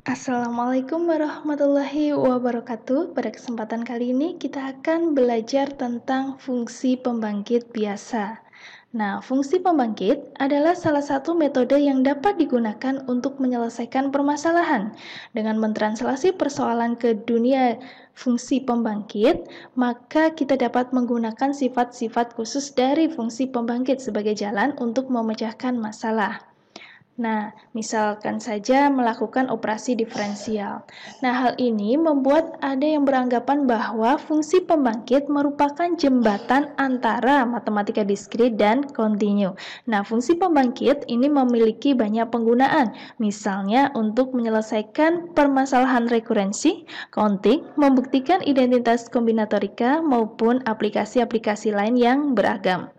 Assalamualaikum warahmatullahi wabarakatuh. Pada kesempatan kali ini kita akan belajar tentang fungsi pembangkit biasa. Nah, fungsi pembangkit adalah salah satu metode yang dapat digunakan untuk menyelesaikan permasalahan. Dengan mentranslasi persoalan ke dunia fungsi pembangkit, maka kita dapat menggunakan sifat-sifat khusus dari fungsi pembangkit sebagai jalan untuk memecahkan masalah. Nah, misalkan saja melakukan operasi diferensial. Nah, hal ini membuat ada yang beranggapan bahwa fungsi pembangkit merupakan jembatan antara matematika diskrit dan kontinu. Nah, fungsi pembangkit ini memiliki banyak penggunaan, misalnya untuk menyelesaikan permasalahan rekurensi, counting, membuktikan identitas kombinatorika, maupun aplikasi-aplikasi lain yang beragam.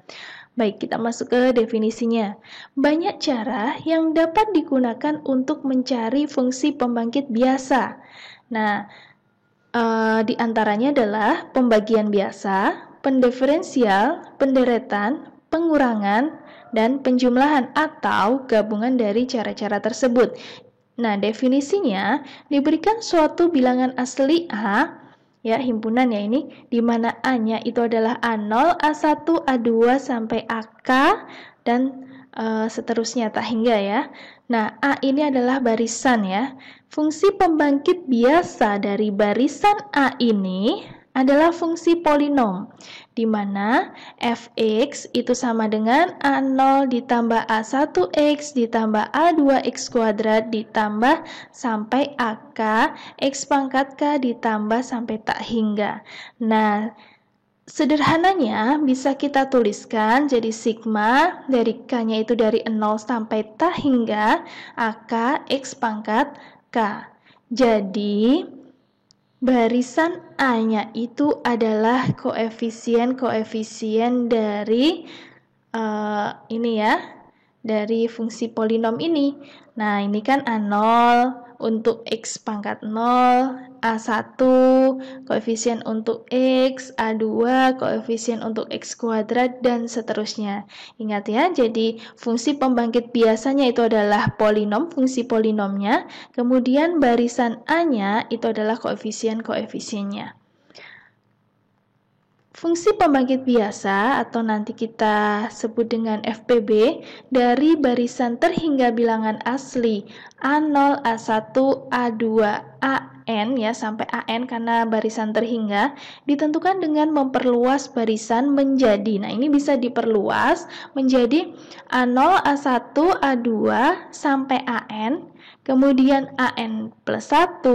Baik, kita masuk ke definisinya. Banyak cara yang dapat digunakan untuk mencari fungsi pembangkit biasa. Nah, di antaranya adalah pembagian biasa, pendiferensial, penderetan, pengurangan, dan penjumlahan atau gabungan dari cara-cara tersebut. Nah, definisinya diberikan suatu bilangan asli A, ya himpunan ya ini, di mana A-nya itu adalah A0, A1, A2 sampai AK dan seterusnya tak hingga ya. Nah, A ini adalah barisan ya. Fungsi pembangkit biasa dari barisan A ini adalah fungsi polinom, di mana fx itu sama dengan A0 ditambah A1x ditambah A2x kuadrat ditambah sampai AK x pangkat K ditambah sampai tak hingga. Nah, sederhananya bisa kita tuliskan jadi sigma dari K-nya itu dari 0 sampai tak hingga AK x pangkat K. Jadi, barisan A-nya itu adalah koefisien-koefisien dari ini ya, dari fungsi polinom ini. Nah, ini kan A0 untuk X pangkat 0, A1 koefisien untuk X, A2 koefisien untuk X kuadrat, dan seterusnya. Ingat ya, jadi fungsi pembangkit biasanya itu adalah polinom, fungsi polinomnya, kemudian barisan A-nya itu adalah koefisien-koefisiennya. Fungsi pembangkit biasa atau nanti kita sebut dengan FPB dari barisan terhingga bilangan asli A0, A1, A2, AN ya sampai AN karena barisan terhingga ditentukan dengan memperluas barisan menjadi. Nah, ini bisa diperluas menjadi A0, A1, A2 sampai AN. Kemudian AN plus 1,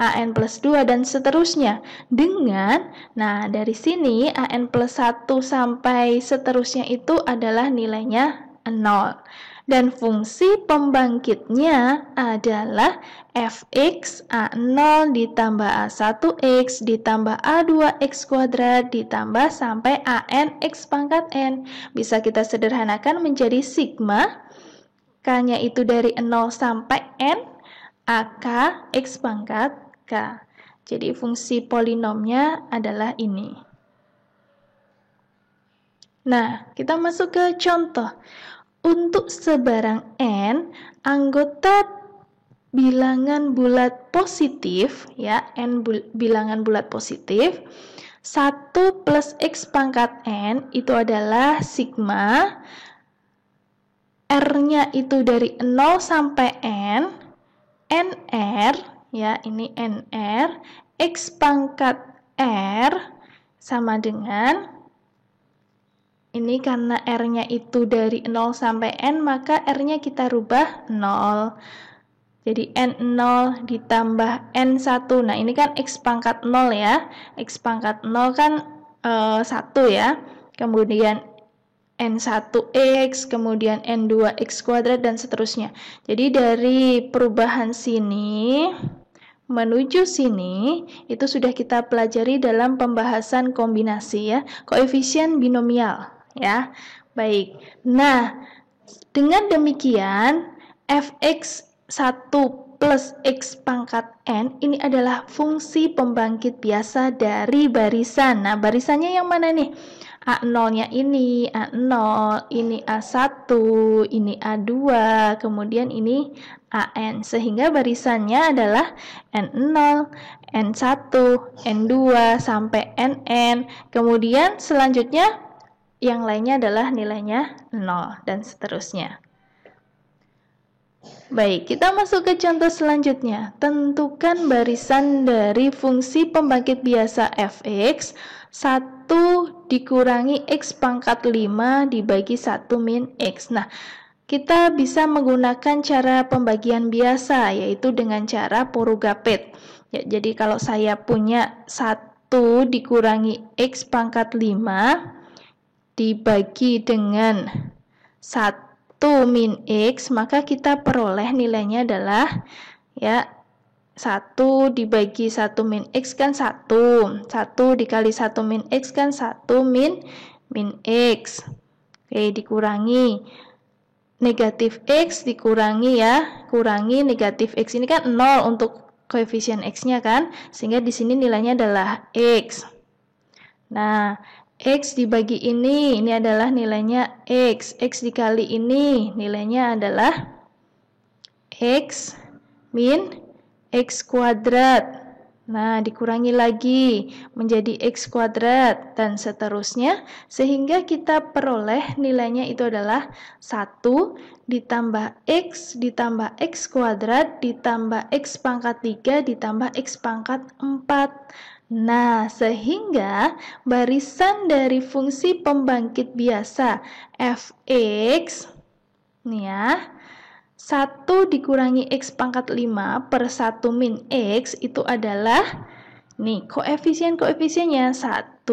AN plus 2, dan seterusnya. Nah dari sini AN plus 1 sampai seterusnya itu adalah nilainya 0. Dan fungsi pembangkitnya adalah fx A0 ditambah A1x ditambah A2x kuadrat ditambah sampai AN x pangkat n. Bisa kita sederhanakan menjadi sigma, K-nya itu dari 0 sampai N, AK X pangkat K. Jadi fungsi polinomnya adalah ini. Nah, kita masuk ke contoh. Untuk sebarang N, anggota bilangan bulat positif, ya, N bilangan bulat positif, 1 plus X pangkat N itu adalah sigma, R-nya itu dari 0 sampai N, NR, ya ini NR, X pangkat R sama dengan, ini karena R-nya itu dari 0 sampai N, maka R-nya kita rubah 0. Jadi N0 ditambah N1, nah ini kan X pangkat 0 ya, X pangkat 0 kan 1 ya, kemudian N1X, kemudian N2X kuadrat, dan seterusnya. Jadi dari perubahan sini menuju sini, itu sudah kita pelajari dalam pembahasan kombinasi ya, koefisien binomial ya. Baik, nah dengan demikian fx 1 plus X pangkat N ini adalah fungsi pembangkit biasa dari barisan. Nah, barisannya yang mana nih? A0-nya ini A0, ini A1, ini A2, kemudian ini AN. Sehingga barisannya adalah N0, N1, N2, sampai NN. Kemudian selanjutnya yang lainnya adalah nilainya 0, dan seterusnya. Baik, kita masuk ke contoh selanjutnya. Tentukan barisan dari fungsi pembangkit biasa fx 1 dikurangi x pangkat 5 dibagi 1 min x. Nah, kita bisa menggunakan cara pembagian biasa, yaitu dengan cara Porugapet. Ya, jadi kalau saya punya 1 dikurangi x pangkat 5 dibagi dengan 1 min x, maka kita peroleh nilainya adalah ya 1 dibagi 1 min x kan 1. 1 dikali 1 min x kan 1 min x. Oke, dikurangi negatif x dikurangi ya, kurangi negatif x. Ini kan 0 untuk koefisien x-nya kan, sehingga di sini nilainya adalah x. Nah, x dibagi ini adalah nilainya x. X dikali ini nilainya adalah x min x kuadrat. Nah, dikurangi lagi menjadi x kuadrat dan seterusnya, sehingga kita peroleh nilainya itu adalah 1 ditambah x kuadrat ditambah x pangkat 3 ditambah x pangkat 4. Nah, sehingga barisan dari fungsi pembangkit biasa fx nih ya, 1 dikurangi x pangkat 5 per 1 min x itu adalah nih koefisien-koefisiennya 1.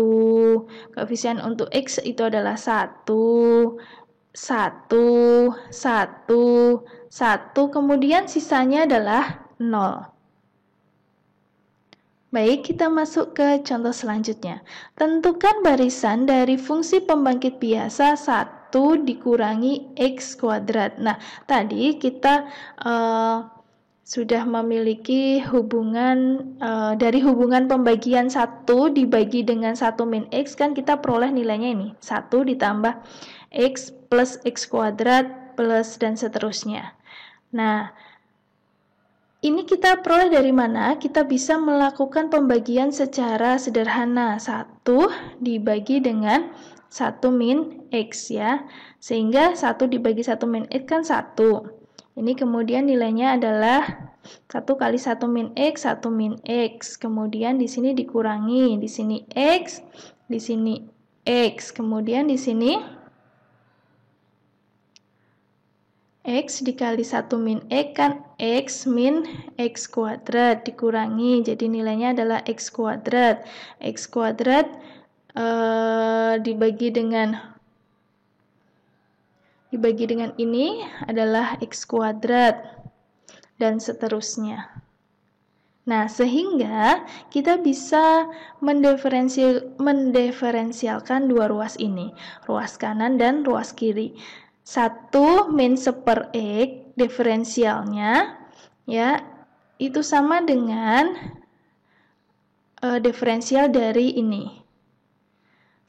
Koefisien untuk x itu adalah 1, 1, 1, kemudian sisanya adalah 0. Baik, kita masuk ke contoh selanjutnya. Tentukan barisan dari fungsi pembangkit biasa 1 dikurangi x kuadrat. Nah, tadi kita sudah memiliki hubungan dari hubungan pembagian 1 dibagi dengan 1 min x, kan kita peroleh nilainya ini. 1 ditambah x plus x kuadrat plus dan seterusnya. Nah, ini kita peroleh dari mana? Kita bisa melakukan pembagian secara sederhana. 1 dibagi dengan 1 min x ya. Sehingga 1 dibagi 1 min x kan 1. Ini kemudian nilainya adalah 1 kali 1 min x, 1 min x. Kemudian di sini dikurangi, di sini x, di sini x. Kemudian di sini x dikali 1 min x kan x min x kuadrat dikurangi, jadi nilainya adalah x kuadrat. X kuadrat dibagi dengan ini adalah x kuadrat dan seterusnya. Nah, sehingga kita bisa mendiferensialkan dua ruas ini, ruas kanan dan ruas kiri. 1 min 1 per x diferensialnya ya itu sama dengan diferensial dari ini.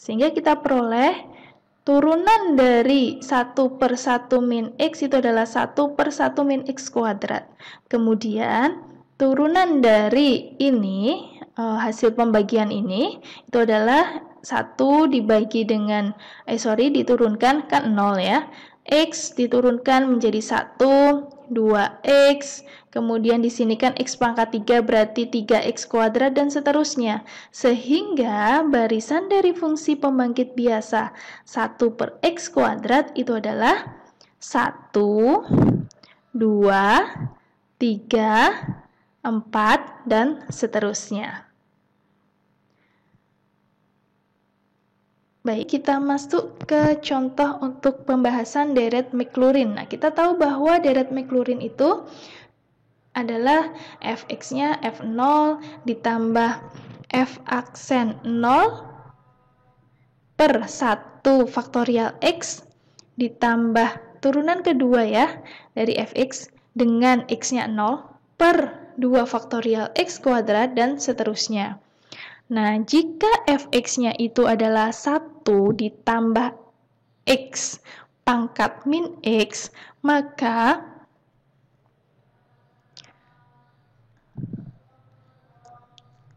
Sehingga kita peroleh turunan dari 1 per 1 min x itu adalah 1 per 1 min x kuadrat. Kemudian turunan dari ini hasil pembagian ini itu adalah 1 dibagi dengan diturunkan kan 0 ya. X diturunkan menjadi 1, 2x, kemudian di sini kan x pangkat 3 berarti 3x kuadrat dan seterusnya. Sehingga barisan dari fungsi pembangkit biasa 1 per x kuadrat itu adalah 1, 2, 3, 4, dan seterusnya. Baik, kita masuk ke contoh untuk pembahasan deret Maclaurin. Nah, kita tahu bahwa deret Maclaurin itu adalah fx-nya f0 ditambah f aksen 0 per 1 faktorial x ditambah turunan kedua ya dari fx dengan x-nya 0 per 2 faktorial x kuadrat dan seterusnya. Nah, jika fx-nya itu adalah 1 ditambah X pangkat min X, maka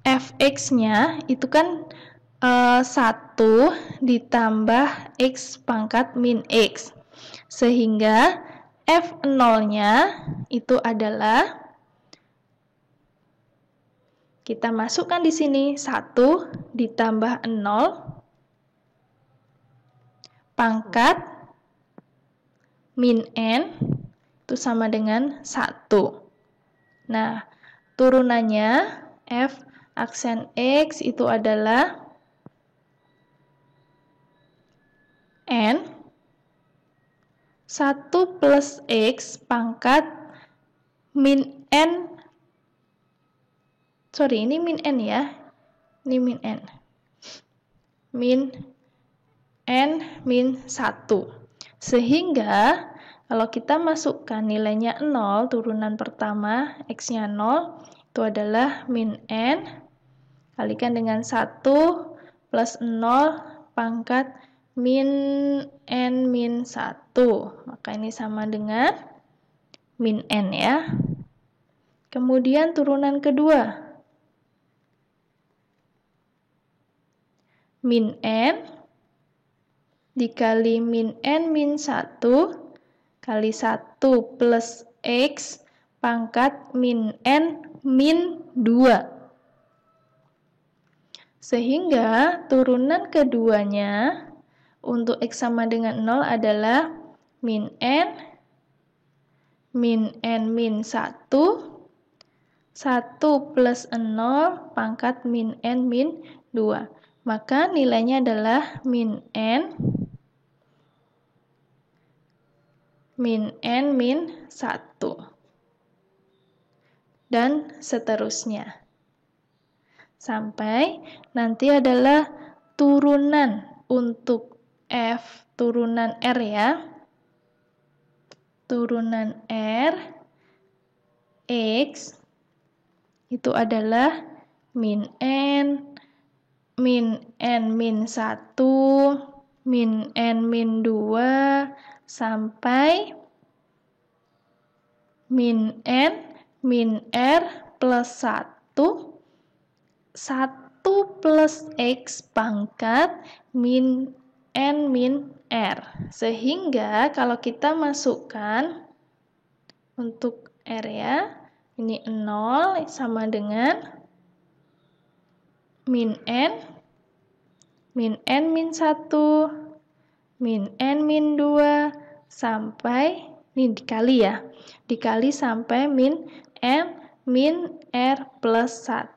fx-nya itu kan 1 ditambah X pangkat min X. Sehingga f0-nya itu adalah, kita masukkan di sini 1 ditambah 0 pangkat min n itu sama dengan 1. Nah, turunannya f aksen X itu adalah n 1 plus X pangkat min n, sorry ini min n ya, ini min n, min n min 1. Sehingga kalau kita masukkan nilainya 0, turunan pertama X-nya 0, itu adalah min n kalikan dengan 1 plus 0 pangkat min n min 1. Maka ini sama dengan min n ya. Kemudian turunan kedua, min n dikali min n min 1 kali 1 plus X pangkat min n min 2. Sehingga turunan keduanya untuk X sama dengan 0 adalah min n min 1, 1 plus 0 pangkat min n min 2. Maka nilainya adalah min n min 1. Dan seterusnya. Sampai nanti adalah turunan untuk F turunan R ya. Turunan R X itu adalah min n min 1, min n min 2 sampai min n min R plus 1 plus X pangkat min n min R. Sehingga kalau kita masukkan untuk R ya, ini 0 sama dengan min n min 1, min n min 2 sampai, ini dikali ya, dikali sampai min n min R plus 1.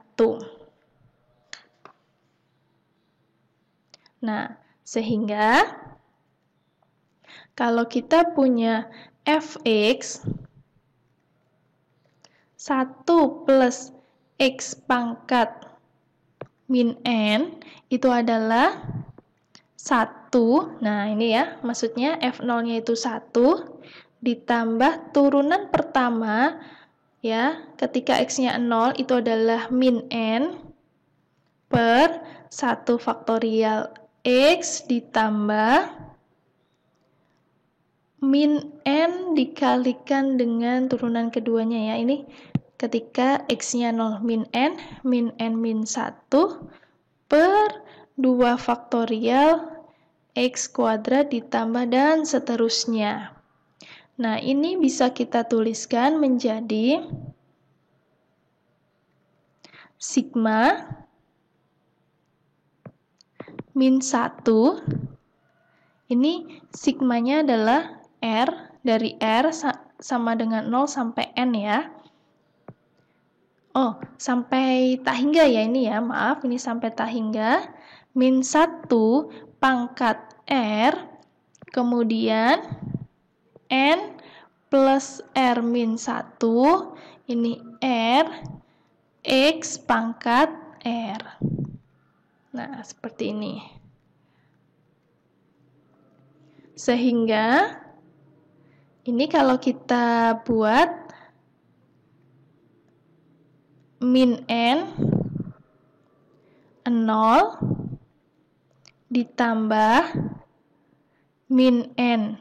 Nah, sehingga kalau kita punya fx 1 plus X pangkat min n itu adalah 1. Nah, ini ya, maksudnya f0-nya itu 1 ditambah turunan pertama ya, ketika X-nya 0 itu adalah min n per 1 faktorial X ditambah min n dikalikan dengan turunan keduanya ya. Ini ketika X-nya 0 min n min 1 per 2 faktorial X kuadrat ditambah dan seterusnya. Nah, ini bisa kita tuliskan menjadi sigma min 1. Ini sigmanya adalah R, dari R sama dengan 0 sampai N ya. Oh, sampai tak hingga ya ini ya, maaf, ini sampai tak hingga. Min 1 pangkat R, kemudian N plus R min 1, ini R, X pangkat R. Nah, seperti ini. Sehingga ini kalau kita buat min n 0 ditambah min N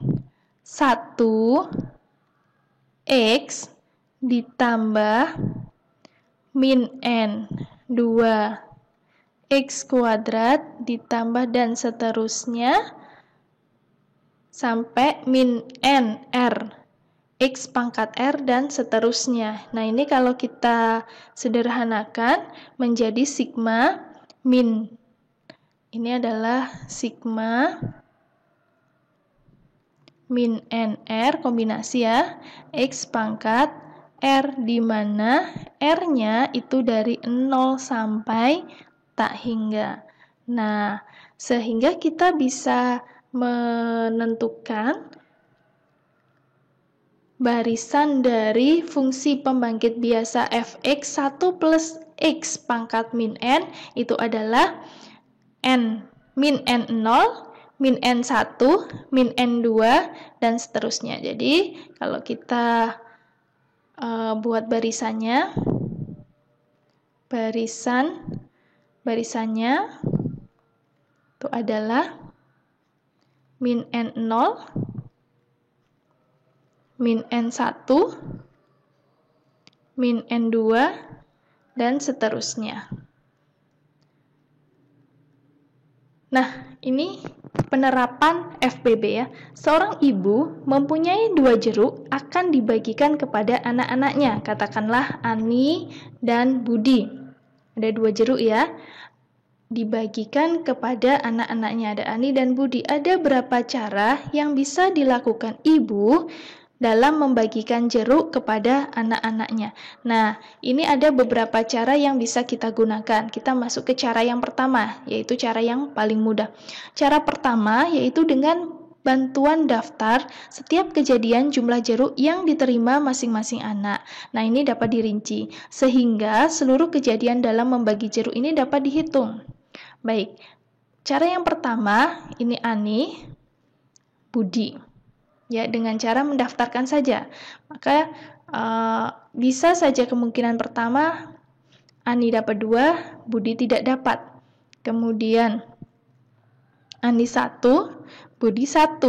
1 X ditambah min N 2 X kuadrat ditambah dan seterusnya sampai min N R X pangkat R dan seterusnya. Nah, ini kalau kita sederhanakan menjadi sigma min. Ini adalah sigma min NR kombinasi ya, X pangkat R, di mana R-nya itu dari 0 sampai tak hingga. Nah, sehingga kita bisa menentukan barisan dari fungsi pembangkit biasa fx 1 plus x pangkat min n itu adalah n min n 0, min n 1, min n 2, dan seterusnya. Jadi kalau kita buat barisannya, barisannya itu adalah min n 0, min n 1, min n 2, dan seterusnya. Nah, ini penerapan FPB ya. Seorang ibu mempunyai 2 jeruk akan dibagikan kepada anak-anaknya. Katakanlah Ani dan Budi. Ada 2 jeruk ya. Dibagikan kepada anak-anaknya. Ada Ani dan Budi. Ada berapa cara yang bisa dilakukan ibu dalam membagikan jeruk kepada anak-anaknya? Nah, ini ada beberapa cara yang bisa kita gunakan. Kita masuk ke cara yang pertama, yaitu cara yang paling mudah. Cara pertama yaitu dengan bantuan daftar setiap kejadian jumlah jeruk yang diterima masing-masing anak. Nah, ini dapat dirinci, sehingga seluruh kejadian dalam membagi jeruk ini dapat dihitung. Baik, cara yang pertama, ini Ani, Budi. Ya, dengan cara mendaftarkan saja. Maka bisa saja kemungkinan pertama Ani dapat 2, Budi tidak dapat. Kemudian Ani 1, Budi 1.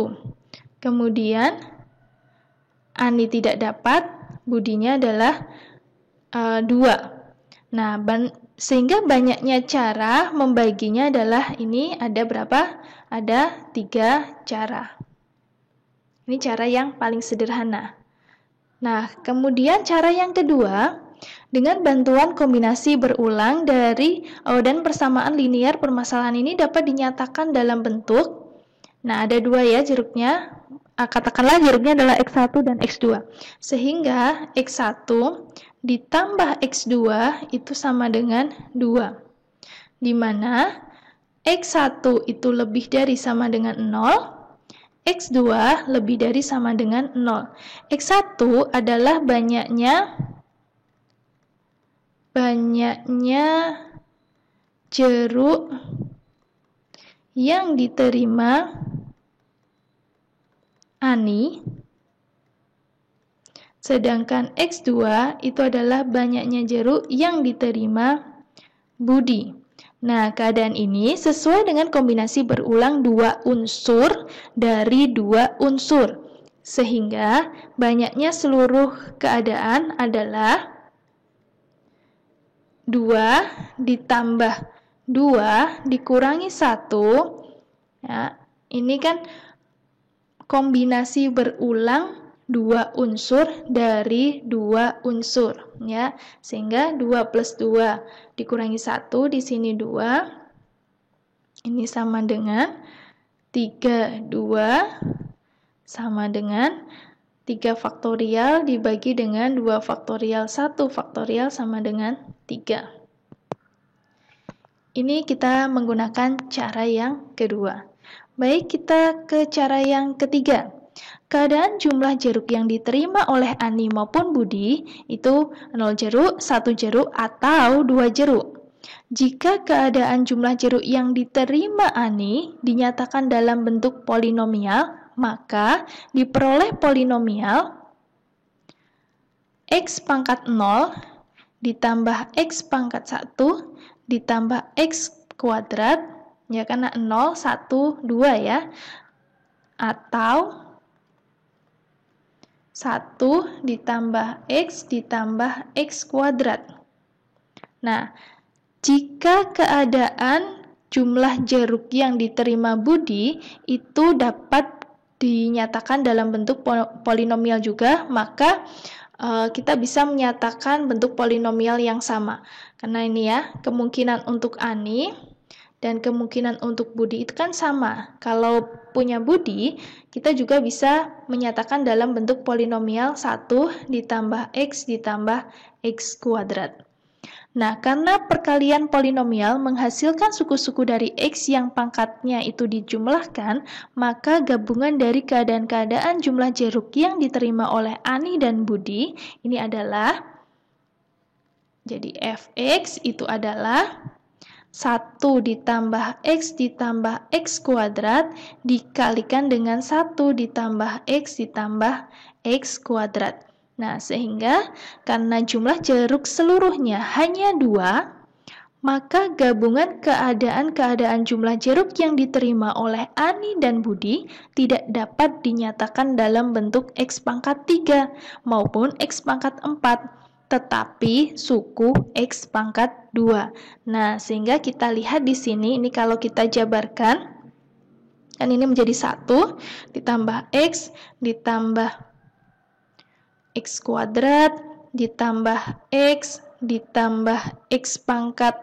Kemudian Ani tidak dapat, Budinya adalah 2. Nah, sehingga banyaknya cara membaginya adalah ini ada berapa? Ada 3 cara. Ini cara yang paling sederhana. Nah, kemudian cara yang kedua, dengan bantuan kombinasi berulang dan persamaan linear, permasalahan ini dapat dinyatakan dalam bentuk, nah ada 2 ya jeruknya, katakanlah jeruknya adalah X1 dan X2. Sehingga X1 ditambah X2 itu sama dengan 2. Di mana X1 itu lebih dari sama dengan 0, X2 lebih dari sama dengan 0. X1 adalah banyaknya jeruk yang diterima Ani, sedangkan X2 itu adalah banyaknya jeruk yang diterima Budi. Nah, keadaan ini sesuai dengan kombinasi berulang 2 unsur dari 2 unsur. Sehingga banyaknya seluruh keadaan adalah 2 ditambah 2 dikurangi 1. Ya, ini kan kombinasi berulang 2 unsur dari 2 unsur, ya. Sehingga 2 plus 2 dikurangi 1, di sini 2. Ini sama dengan 3, 2 sama dengan 3 faktorial dibagi dengan 2 faktorial, 1 faktorial sama dengan 3. Ini kita menggunakan cara yang kedua. Baik, kita ke cara yang ketiga. Keadaan jumlah jeruk yang diterima oleh Ani maupun Budi itu 0 jeruk, 1 jeruk, atau 2 jeruk. Jika keadaan jumlah jeruk yang diterima Ani dinyatakan dalam bentuk polinomial, maka diperoleh polinomial X pangkat 0 ditambah X pangkat 1 ditambah X kuadrat Ya, karena 0, 1, 2 ya. Atau 1 ditambah X ditambah X kuadrat. Nah, jika keadaan jumlah jeruk yang diterima Budi itu dapat dinyatakan dalam bentuk polinomial juga, maka kita bisa menyatakan bentuk polinomial yang sama. Karena ini ya, kemungkinan untuk Ani dan kemungkinan untuk Budi itu kan sama. Kalau punya Budi, kita juga bisa menyatakan dalam bentuk polinomial 1 ditambah X ditambah X kuadrat. Nah, karena perkalian polinomial menghasilkan suku-suku dari X yang pangkatnya itu dijumlahkan, maka gabungan dari keadaan-keadaan jumlah jeruk yang diterima oleh Ani dan Budi, ini adalah, jadi Fx itu adalah 1 ditambah X ditambah X kuadrat dikalikan dengan 1 ditambah X ditambah X kuadrat. Nah, sehingga karena jumlah jeruk seluruhnya hanya 2, maka gabungan keadaan-keadaan jumlah jeruk yang diterima oleh Ani dan Budi tidak dapat dinyatakan dalam bentuk X pangkat 3 maupun X pangkat 4, tetapi suku X pangkat 2. Nah, sehingga kita lihat di sini, ini kalau kita jabarkan, kan ini menjadi 1 ditambah X ditambah X kuadrat ditambah X ditambah X pangkat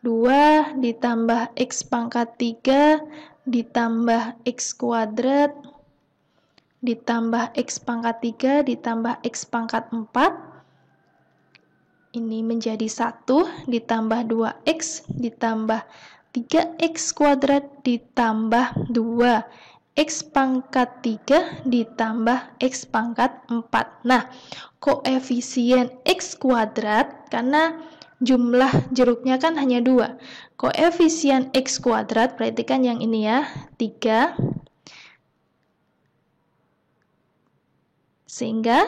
2 ditambah X pangkat 3 ditambah X kuadrat ditambah X pangkat 3 ditambah X pangkat 4. Ini menjadi 1 ditambah 2X ditambah 3X kuadrat ditambah 2 X pangkat 3 ditambah X pangkat 4. Nah, koefisien X kuadrat, karena jumlah jeruknya kan hanya 2. Koefisien X kuadrat, perhatikan yang ini ya, 3. Sehingga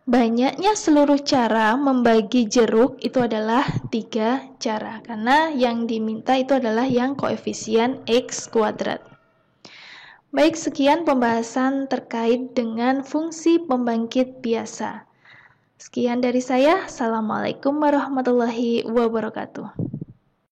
banyaknya seluruh cara membagi jeruk itu adalah 3 cara. Karena yang diminta itu adalah yang koefisien X kuadrat. Baik, sekian pembahasan terkait dengan fungsi pembangkit biasa. Sekian dari saya. Assalamualaikum warahmatullahi wabarakatuh.